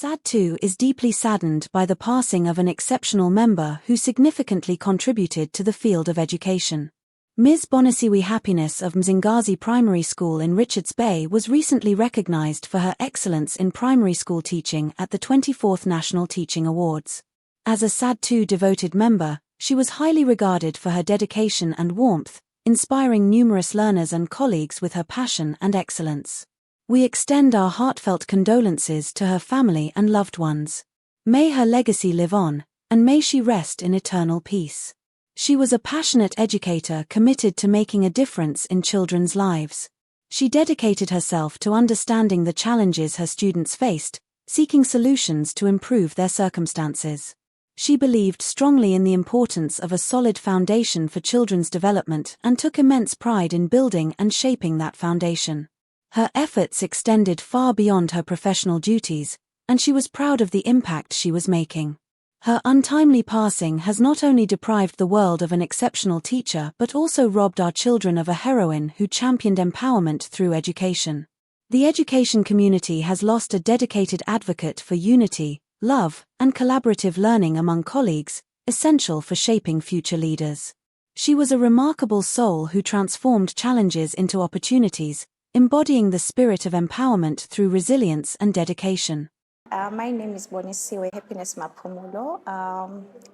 SADTU is deeply saddened by the passing of an exceptional member who significantly contributed to the field of education. Ms. Bonisiwe Happiness of Mzingazi Primary School in Richards Bay was recently recognized for her excellence in primary school teaching at the 24th National Teaching Awards. As a SADTU devoted member, she was highly regarded for her dedication and warmth, inspiring numerous learners and colleagues with her passion and excellence. We extend our heartfelt condolences to her family and loved ones. May her legacy live on, and may she rest in eternal peace. She was a passionate educator committed to making a difference in children's lives. She dedicated herself to understanding the challenges her students faced, seeking solutions to improve their circumstances. She believed strongly in the importance of a solid foundation for children's development and took immense pride in building and shaping that foundation. Her efforts extended far beyond her professional duties, and she was proud of the impact she was making. Her untimely passing has not only deprived the world of an exceptional teacher but also robbed our children of a heroine who championed empowerment through education. The education community has lost a dedicated advocate for unity, love, and collaborative learning among colleagues, essential for shaping future leaders. She was a remarkable soul who transformed challenges into opportunities, embodying the spirit of empowerment through resilience and dedication. My name is Bonisiwe Maphumulo.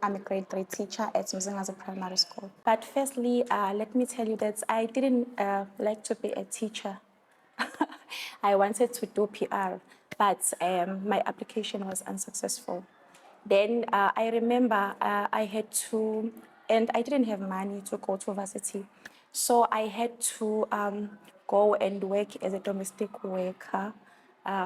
I'm a grade 3 teacher at Mzingazi Primary School. But firstly, let me tell you that I didn't like to be a teacher. I wanted to do PR, but my application was unsuccessful. Then I remember I had to, and I didn't have money to go to varsity. So I had to go and work as a domestic worker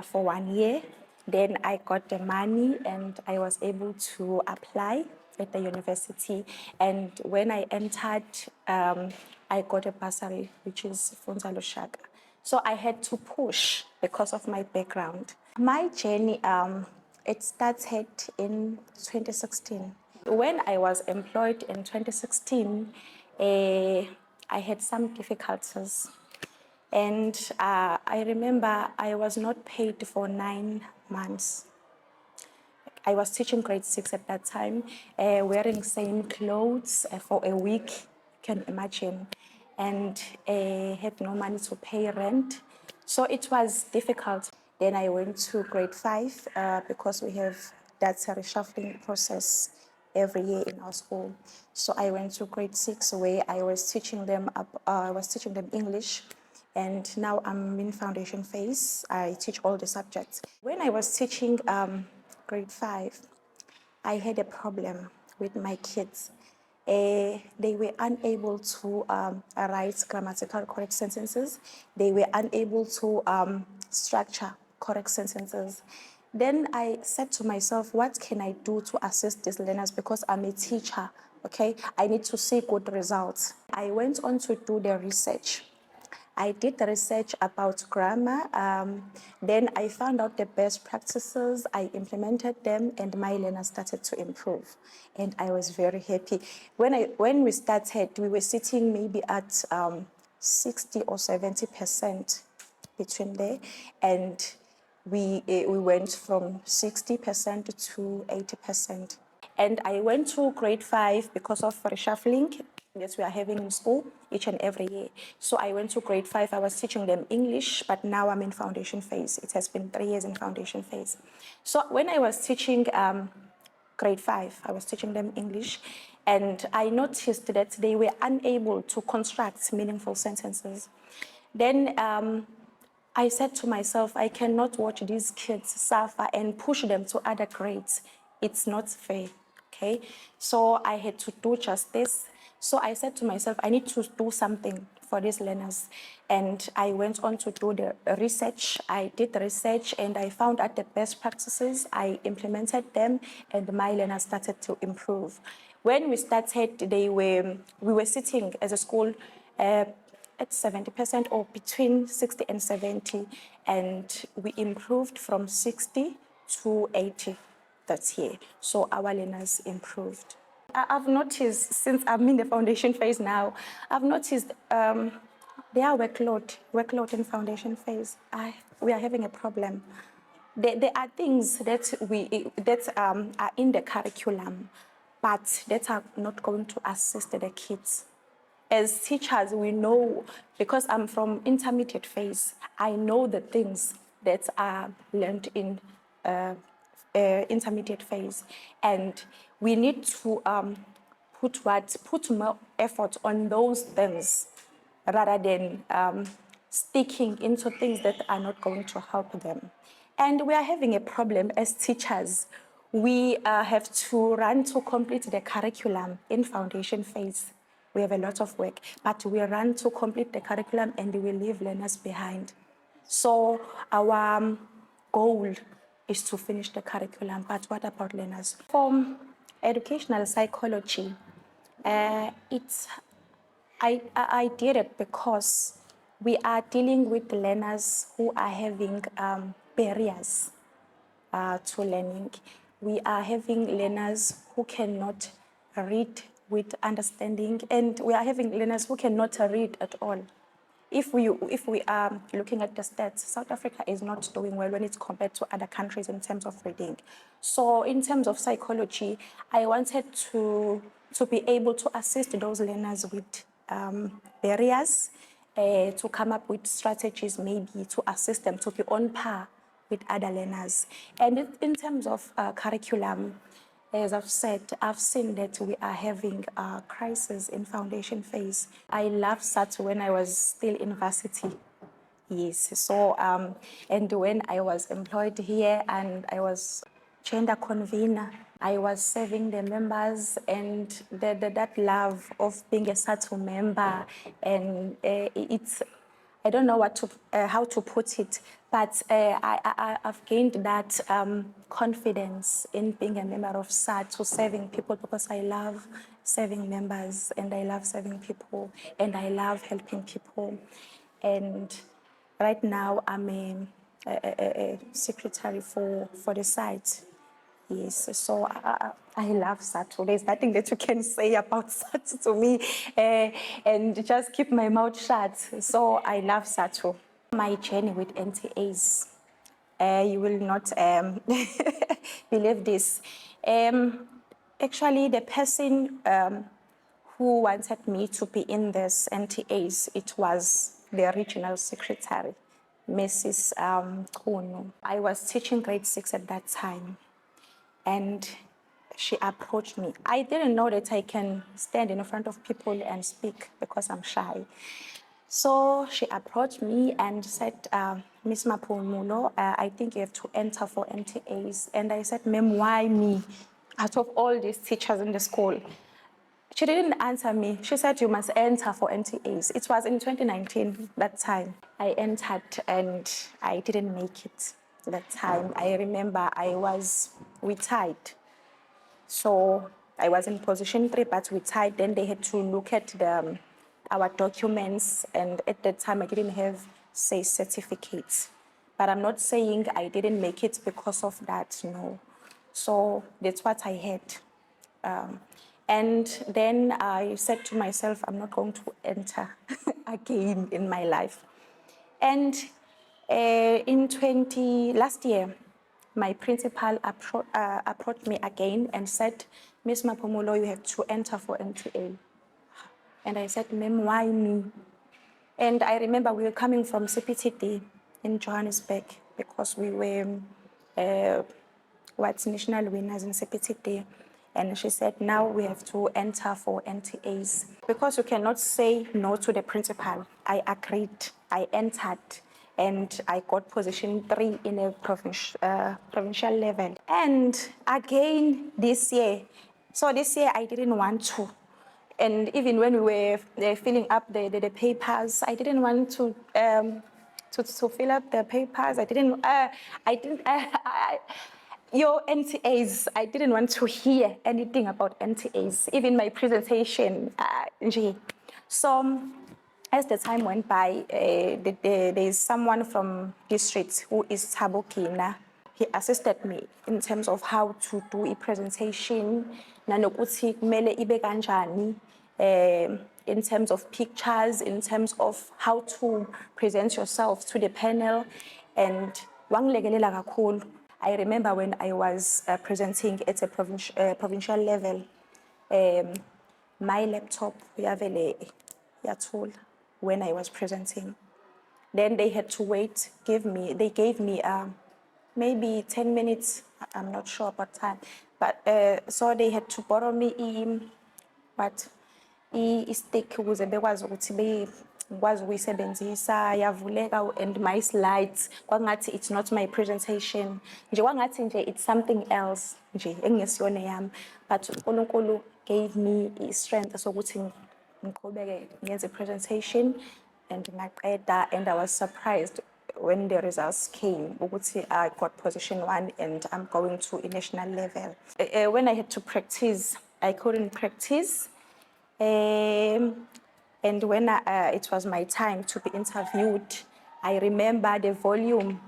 for 1 year. Then I got the money and I was able to apply at the university. And when I entered, I got a bursary, which is Funza Lushaka. So I had to push because of my background. My journey, it started in 2016. When I was employed in 2016, I had some difficulties. And I remember I was not paid for 9 months. I was teaching grade 6 at that time, wearing same clothes for a week, you can imagine, and had no money to pay rent. So it was difficult. Then I went to grade 5 because we have that reshuffling process every year in our school. So I went to grade 6 where I was teaching them English. And now I'm in foundation phase. I teach all the subjects. When I was teaching grade 5, I had a problem with my kids. They were unable to write grammatical correct sentences. They were unable to structure correct sentences. Then I said to myself, what can I do to assist these learners? Because I'm a teacher, okay? I need to see good results. I went on to do the research. I did the research about grammar. Then I found out the best practices. I implemented them, and my learners started to improve. And I was very happy. When we started, we were sitting maybe at 60 or 70% between there, and we went from 60% to 80%. And I went to grade 5 because of reshuffling that we are having in school each and every year. So I went to grade 5. I was teaching them English, but now I'm in foundation phase. It has been 3 years in foundation phase. So when I was teaching grade 5, I was teaching them English, and I noticed that they were unable to construct meaningful sentences. Then I said to myself, I cannot watch these kids suffer and push them to other grades. It's not fair, okay? So I had to do just this. So I said to myself, I need to do something for these learners. And I went on to do the research. I did the research and I found out the best practices. I implemented them and my learners started to improve. When we started, we were sitting as a school at 70% or between 60 and 70, and we improved from 60 to 80 that year. So our learners improved. I've noticed, since I'm in the foundation phase now, I've noticed their workload in foundation phase. We are having a problem there are things that are in the curriculum, but that are not going to assist the kids. As teachers, we know, because I'm from intermediate phase, I know the things that are learned in intermediate phase, and we need to put more effort on those things rather than sticking into things that are not going to help them. And we are having a problem as teachers. We have to run to complete the curriculum in foundation phase. We have a lot of work, but we run to complete the curriculum and we leave learners behind. So our goal is to finish the curriculum, but what about learners? For educational psychology, I did it because we are dealing with learners who are having barriers to learning. We are having learners who cannot read with understanding, and we are having learners who cannot read at all. If we are looking at the stats, South Africa is not doing well when it's compared to other countries in terms of reading. So in terms of psychology, I wanted to be able to assist those learners with barriers, to come up with strategies maybe to assist them to be on par with other learners. And in terms of curriculum, as I've said, I've seen that we are having a crisis in foundation phase. I loved SADTU when I was still in varsity. Yes, so, and when I was employed here and I was gender convener, I was serving the members, and that love of being a SADTU member, and it's, I don't know how to put it, but I've gained that confidence in being a member of SADTU, serving people, because I love serving members and I love serving people and I love helping people. And right now I'm a secretary for the site. Yes, so I love SADTU. There's nothing that you can say about SADTU to me, and just keep my mouth shut. So I love SADTU. My journey with NTAs, you will not believe this. Actually, the person who wanted me to be in this NTAs, it was the regional secretary, Mrs. Kunu. I was teaching grade 6 at that time, and she approached me. I didn't know that I can stand in front of people and speak because I'm shy. So she approached me and said, Miss Maphumulo, I think you have to enter for NTAs. And I said, ma'am, why me? Out of all these teachers in the school. She didn't answer me. She said, you must enter for NTAs. It was in 2019, that time. I entered and I didn't make it that time. I remember we tied. So I was in position 3, but we tied. Then they had to look at our documents, and at that time I didn't have, say, certificates. But I'm not saying I didn't make it because of that, no. So that's what I had. And then I said to myself, I'm not going to enter again in my life. And last year, my principal approached me again and said, Miss Maphumulo, you have to enter for NTA. And I said, ma'am, why me? And I remember we were coming from CPTD in Johannesburg because we were national winners in CPTD. And she said, now we have to enter for NTAs. Because you cannot say no to the principal, I agreed, I entered, and I got position 3 in a provincial level. And again this year, so this year I didn't want to. And even when we were filling up the papers, I didn't want to fill up the papers. Your NTAs, I didn't want to hear anything about NTAs, even my presentation. So as the time went by, there's someone from district who is Tabokina. He assisted me in terms of how to do a presentation, nanokuthi kumele ibe kanjani, in terms of pictures, in terms of how to present yourself to the panel. And wangilekelela kakhulu. I remember when I was presenting at a provincial level, my laptop yavele yathula when I was presenting. Then they had to wait, they gave me maybe 10 minutes, I'm not sure about time, but so they had to borrow me i-stick ukuze bekwazi ukuthi ngikwazi ukuyisebenzisa yavuleka, and my slides kwangathi it's not my presentation nje, kwangathi nje it's something else nje engesiyona yami, but uNkulunkulu gave me strength sokuthi ngiqhubeke ngenze presentation and ngaqeda, and I was surprised when the results came ukuthi I got position 1 and I'm going to a national level. When I had to practice, I couldn't practice. And when it was my time to be interviewed, I remember the volume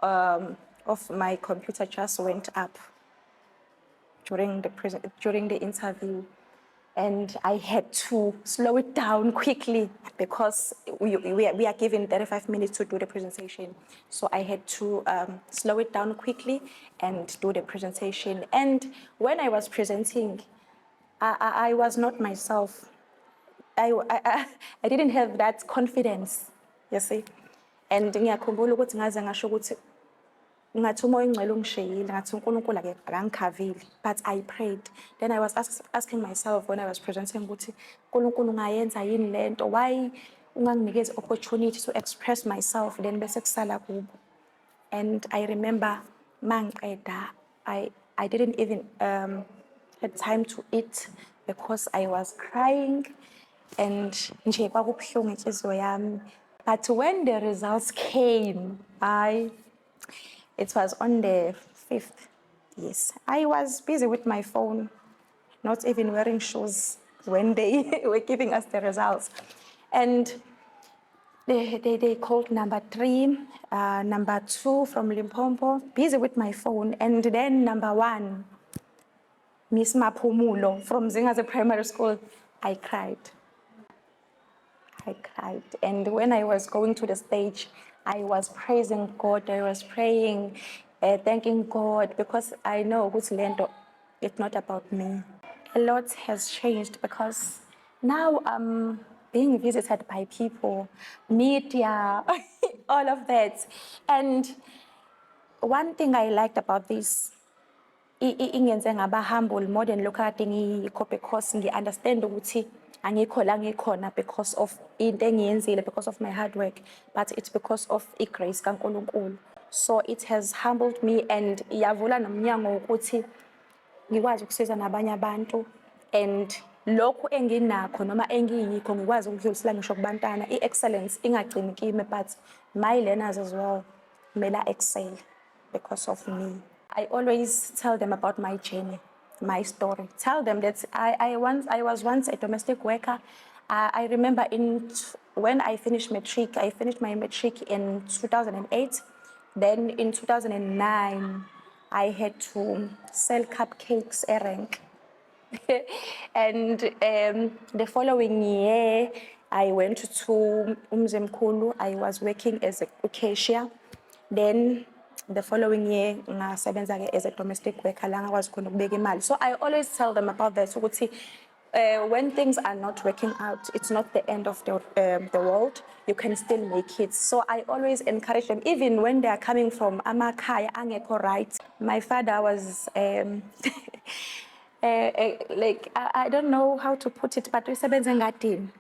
of my computer just went up during the interview, and I had to slow it down quickly because we are given 35 minutes to do the presentation. So I had to slow it down quickly and do the presentation. And when I was presenting, I was not myself. I didn't have that confidence, you see. And ngiyakhumbula ukuthi ngaze ngasho ukuthi ngathi umoya ongcwele ungishiyile, ngathi uNkulunkulu akangikhavile, but I prayed. Then I was asking myself when I was presenting ukuthi uNkulunkulu ungayenza yini lento, why unganginikeza opportunity to express myself, then bese kusala kubo. And I remember mangiqeda, I didn't even had time to eat because I was crying and nje kwakubuhlungu inhliziyo yami. But when the results came, it was on the 5th, yes. I was busy with my phone, not even wearing shoes when they were giving us the results. And they called number 3, number 2 from Limpopo, busy with my phone, and then number 1, Miss Maphumulo from Mzingazi Primary School. I cried. And when I was going to the stage, I was praising God, I was praying, thanking God, because I know it's not about me. A lot has changed because now I'm being visited by people, media, all of that. And one thing I liked about this, ingenze ngaba humble more than lokho kade ngiyikho, because ngi-understand ukuthi angikho la ngikhona because of into engiyenzile, because of my hard work, but it's because of igrace kaNkulunkulu. So it has humbled me and yavula nomnyango ukuthi ngikwazi ukusiza nabanye abantu, and lokho enginakho noma engiyikho ngikwazi ukudlulisela ngisho kubantwana. I-excellence ingagcini kimi, but my learners as well mela excel because of me. I always tell them about my journey, my story. Tell them that I was once a domestic worker. I remember when I finished matric, I finished my matric in 2008. Then in 2009, I had to sell cupcakes at rank. And the following year, I went to Mzimkhulu. I was working as a cashier. Then the following year, ngasebenza as a domestic worker, la ngakwazi khona ukubeka imali. So I always tell them about that. So when things are not working out, it's not the end of the world. You can still make it. So I always encourage them, even when they are coming from amakhaya angekho right. My father was like, I don't know how to put it, but usebenza ngadini.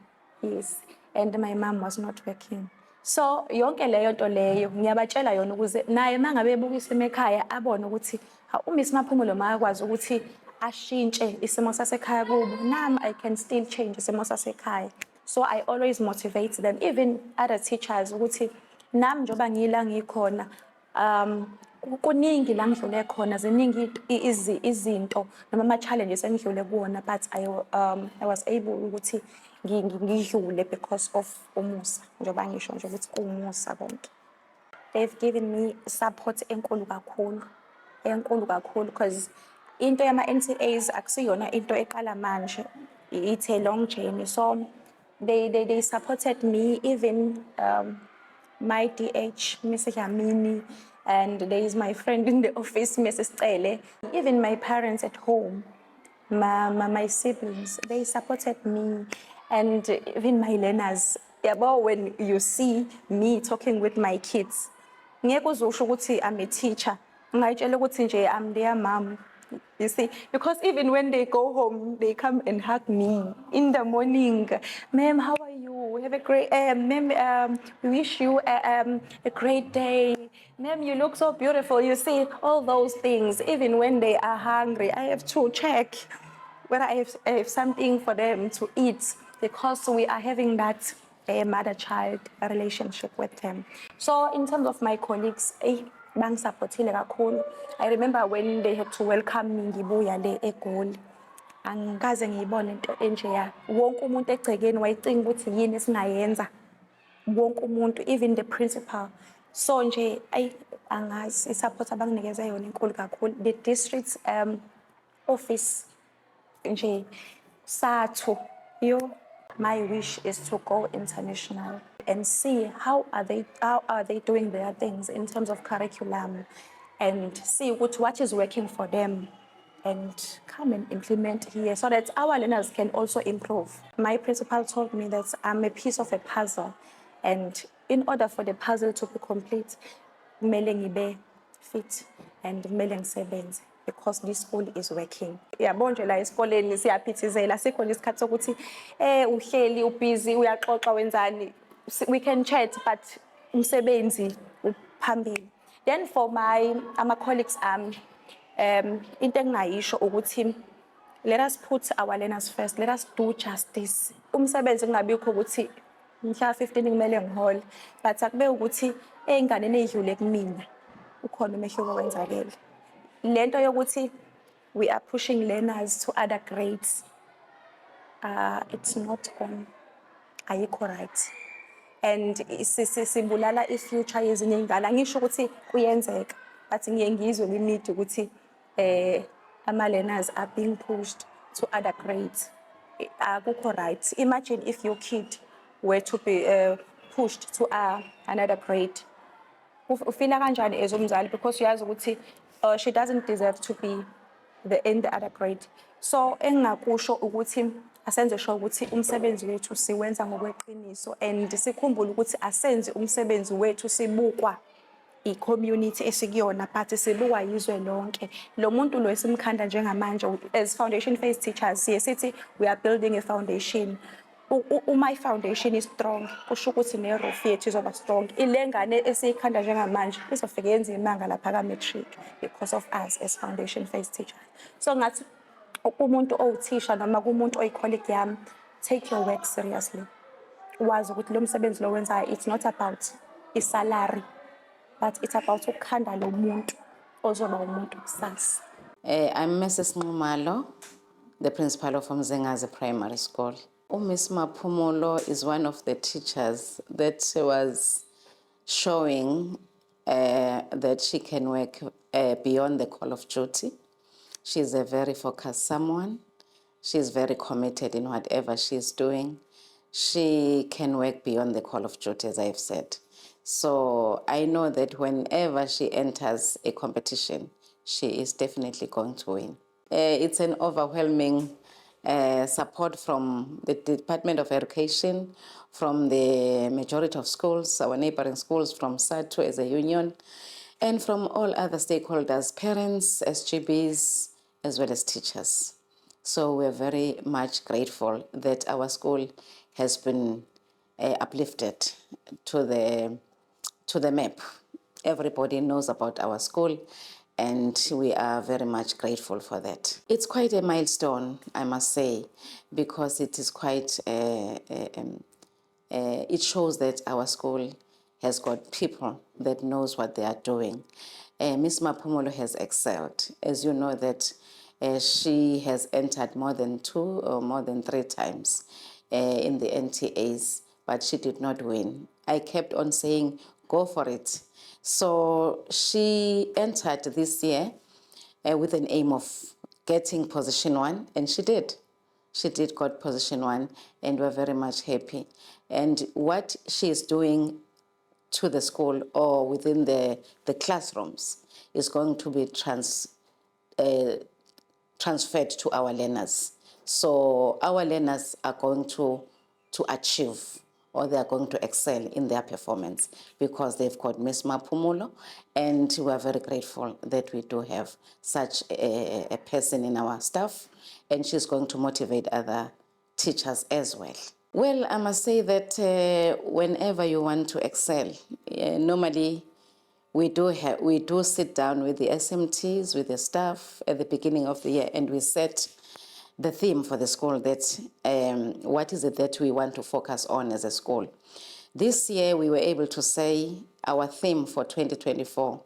Yes, and my mom was not working. So yonke leyo nto leyo ngiyabatshela yona ukuze naye mangabe ebukisa emakhaya abone ukuthi uMiss Maphumulo makwazi ukuthi ashintshe isimo sasekhaya kubo, nami I can still change isimo sasekhaya. So I always motivate them, even other teachers, ukuthi nami njoba ngila ngikhona, kuningi la ngidlule khona, ziningi izinto noma ama-challenges engidlule kuwona, but I was able ukuthi ngidlule because of umusa, njoba ngisho nje ukuthi umusa konke. They've given me support enkulu kakhulu, because into yama-NCAs akusiyona into eqala manje, it's a long journey. So they supported me, even my DH, Miss Yamini, And there is my friend in the office, Mrs. Tele. Even my parents at home, my siblings, they supported me. And even my learners, about when you see me talking with my kids, ngeke uzusho ukuthi I'm a teacher. Ngayitshela ukuthi nje I'm their mom. You see, because even when they go home, they come and hug me in the morning. Ma'am, how are you? Have a great, ma'am, we wish you a great day. Ma'am, you look so beautiful. You see, all those things, even when they are hungry, I have to check whether I have something for them to eat because we are having that mother-child relationship with them. So in terms of my colleagues, bangisupportile kakhulu. I remember when they had to welcome me ngibuya le eGoli. Angikaze ngiyibone into enjeya. Wonke umuntu egcekeni wayecinga ukuthi yini esingayenza. Wonke umuntu, even the principal. So nje angazi isupport abanginikeze yona inkulu kakhulu. The district office nje SADTU, my wish is to go international and see how are they doing their things in terms of curriculum and see what is working for them and come and implement here so that our learners can also improve. My principal told me that I'm a piece of a puzzle, and in order for the puzzle to be complete, kumele ngibe fit and kumele ngisebenze because this school is working. Yabo nje la esikoleni siyaphithizela sikho nje isikhathi sokuthi uhleli ubusy uyaxoxa wenzani, we can chat but umsebenzi uphambili. Then for my colleagues into engingayisho ukuthi let us put our learners first, let us do justice. Umsebenzi kungabikho ukuthi mhla 15 kumele ngihole, but akube ukuthi einganeni ezidlule kumina ukhona umehluko wenzakele. Lento yokuthi we are pushing learners to other grades, it's not on, ayikho right. And sibulala i-future yezinye ingane. Ngisho ukuthi kuyenzeka, but ngiye ngizwe we-need ukuthi ama-learners are being pushed to other grades. Akukho right. Imagine if your kid were to be pushed to another grade. Ufila kanjani as umzali because uyazi ukuthi she doesn't deserve to be in the other grade. So engakusho ukuthi asenze sure ukuthi umsebenzi wethu siwenza ngokweqiniso and sikhumbule ukuthi asenze umsebenzi wethu sibukwa i-community esikuyona but sibukwa yizwe lonke. Lo muntu lo esimkhanda njengamanje as foundation phase teachers siye sithi we are building a foundation. My foundation is strong, kusho ukuthi ne-roof yethu izoba strong. Ilengane esiyikhanda njengamanje izofika yenza imanga lapha ka-matric because of us as foundation phase teachers. So ngathi umuntu owuthisha noma kumuntu oyi-colleague yami, take your work seriously. Wazi ukuthi lo msebenzi lo wenzayo it's not about i-salary but it's about ukukhanda lo muntu ozoba umuntu kusasa. I'm Mrs. Maphumulo, the principal of Mzingazi Primary School. Miss Maphumulo is one of the teachers that was showing that she can work beyond the call of duty. She's a very focused someone. She's very committed in whatever she's doing. She can work beyond the call of duty, as I've said. So I know that whenever she enters a competition, she is definitely going to win. It's an overwhelming support from the Department of Education, from the majority of schools, our neighboring schools, from SADTU as a union, and from all other stakeholders, parents, SGBs, as well as teachers. So we're very much grateful that our school has been uplifted to the map. Everybody knows about our school, and we are very much grateful for that. It's quite a milestone, I must say, because it is quite, it shows that our school has got people that knows what they are doing. Ms. Maphumulo has excelled. As you know that she has entered more than 2 or more than 3 times in the NTAs, but she did not win. I kept on saying, go for it. So she entered this year with an aim of getting position 1, and she did. She did got position 1, and we're very much happy. And what she is doing to the school or within the classrooms is going to be transferred to our learners. So our learners are going to achieve, or they are going to excel in their performance because they've got Miss Maphumulo, and we are very grateful that we do have such a person in our staff, and she's going to motivate other teachers as well. Well, I must say that whenever you want to excel, normally we do sit down with the SMTs, with the staff at the beginning of the year, and we set the theme for the school, that what is it that we want to focus on as a school. This year we were able to say our theme for 2024,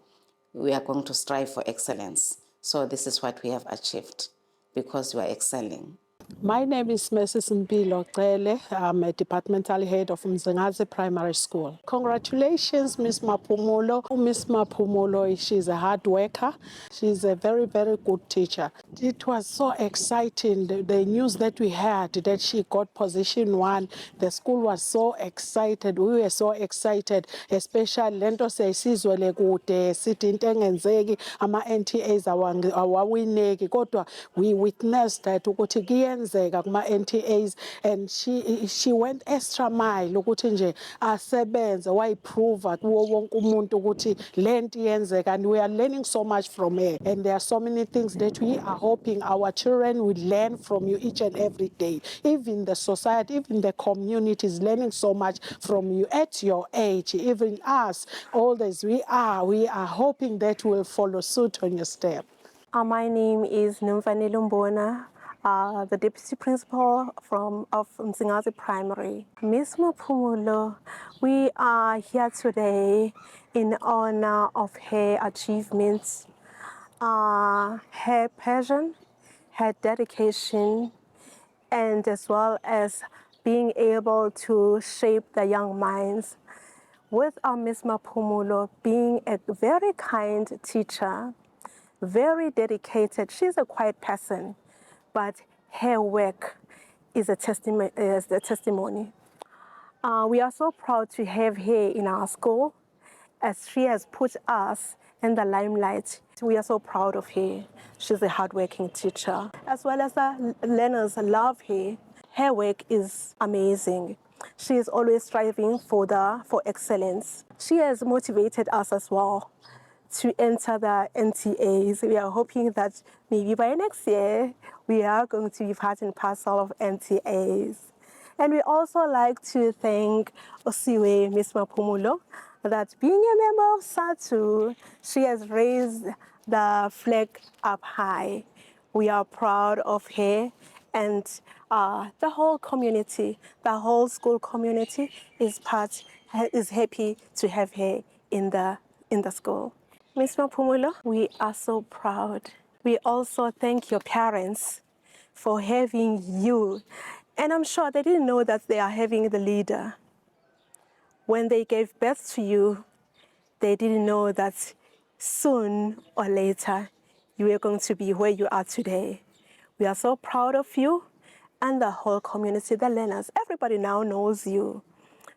we are going to strive for excellence. So this is what we have achieved because we are excelling. My name is Mrs. Mpilo Cele. I'm a departmental head of Mzingazi Primary School. Congratulations, Miss Maphumulo. Miss Maphumulo, she's a hard worker. She's a very, very good teacher. It was so exciting, the news that we had that she got position 1. The school was so excited. We were so excited, especially lento seyisizwele kude sithi into engenzeki ama-NTAs awawineki, kodwa we witnessed that ukuthi kuyenzeka kuma-NTAs, and she went extra mile ukuthi nje asebenze wayiprova kuwo wonke umuntu ukuthi lento iyenzeka, and we are learning so much from her. And there are so many things that we are hoping our children will learn from you each and every day. Even the society, even the community is learning so much from you at your age. Even us, oldest we are hoping that we'll follow suit on your step. My name is Nomfanele Mbona, the Deputy Principal of Mzingazi Primary. Miss Maphumulo, we are here today in honor of her achievements, her passion, her dedication, and as well as being able to shape the young minds. With our Miss Maphumulo being a very kind teacher, very dedicated. She's a quiet person, but her work is a testimony. We are so proud to have her in our school, as she has put us in the limelight. We are so proud of her. She's a hardworking teacher. As well as the learners love her. Her work is amazing. She is always striving for excellence. She has motivated us as well to enter the NTAs. We are hoping that maybe by next year, we are going to be part and parcel of NTAs. And we also like to thank Bonisiwe, Miss Maphumulo, that being a member of SADTU, she has raised the flag up high. We are proud of her, and the whole community, the whole school community is happy to have her in the school. Miss Maphumulo, we are so proud. We also thank your parents for having you. And I'm sure they didn't know that they are having the leader. When they gave birth to you, they didn't know that soon or later you were going to be where you are today. We are so proud of you, and the whole community, the learners, everybody now knows you.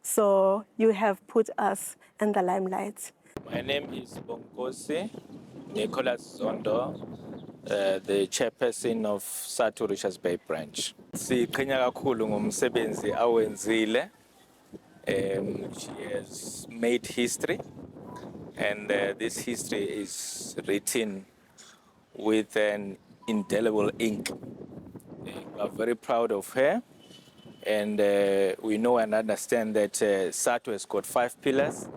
So you have put us in the limelight. My name is Bonkosi Nicholas Zondo, the chairperson of SADTU Richards Bay branch. Siqhenya kakhulu ngomsebenzi awenzile. She has made history, and this history is written with an indelible ink. We are very proud of her, and we know and understand that SADTU has got 5 pillars.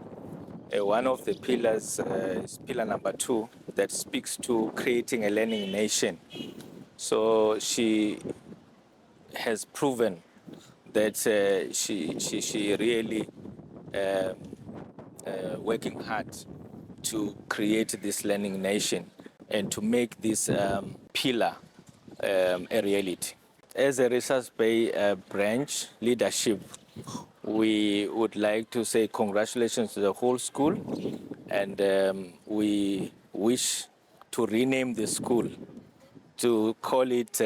One of the pillars is pillar number 2, that speaks to creating a learning nation. So she has proven that she really working hard to create this learning nation and to make this pillar a reality. As a Richards Bay branch leadership, we would like to say congratulations to the whole school, and we wish to rename the school to call it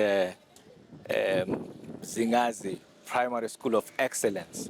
Mzingazi Primary School of Excellence.